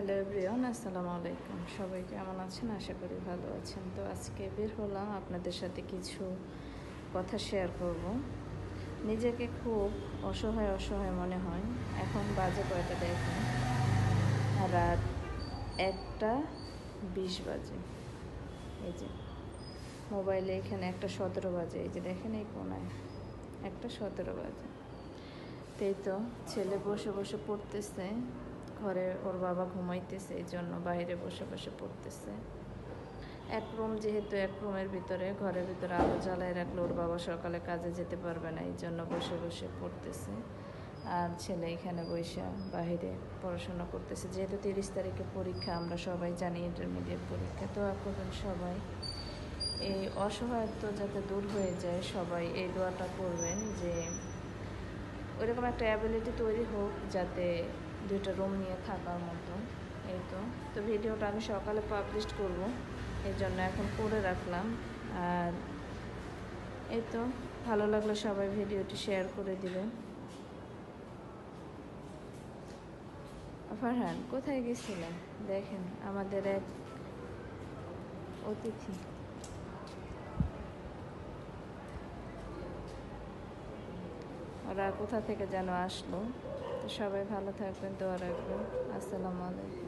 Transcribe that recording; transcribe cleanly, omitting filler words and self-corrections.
Hello everyone, আসসালামু আলাইকুম। সবাই কেমন আছেন? আশা করি ভালো আছেন। তো আজকে বের হলাম আপনাদের সাথে কিছু কথা শেয়ার করব। নিজেকে খুব অসহায় অসহায় মনে হয়। এখন বাজে কয়টা দেখেন, রাত 1:20 বাজে। এই যে মোবাইলে এখানে 1:17 বাজে, এই যে দেখেন এই কোনায় 1:17 বাজে। তাই তো ছেলে বসে বসে পড়তেছে, ঘরে ওর বাবা ঘুমাইতেছে, এই জন্য বাইরে বসে বসে পড়তেছে। এক রুম, যেহেতু এক রুমের ভিতরে, ঘরের ভিতরে আলো জ্বালায় রাখলে ওর বাবা সকালে কাজে যেতে পারবে না, এই জন্য বসে বসে পড়তেছে। আর ছেলে এখানে বৈশা বাহিরে পড়াশোনা করতেছে। যেহেতু 30 তারিখে পরীক্ষা, আমরা সবাই জানি ইন্টারমিডিয়েট পরীক্ষা। তো এখন সবাই এই অসহায়ত্ব যাতে দূর হয়ে যায়, সবাই এই দোয়াটা করবেন যে ওইরকম একটা অ্যাবিলিটি তৈরি হোক যাতে 2টা রুম নিয়ে থাকার মতো। এই তো ভিডিওটা আমি সকালে পাবলিশ করব, এই জন্য এখন করে রাখলাম। আর এই তো ভালো লাগলে সবাই ভিডিওটি শেয়ার করে দিবেন। ফারহান কোথায় গেছিলেন? দেখেন আমাদের এক অতিথি। ওরা কোথা থেকে যেন আসলো। তো সবাই ভালো থাকবেন, দোয়া রাখবেন। আসসালামু আলাইকুম।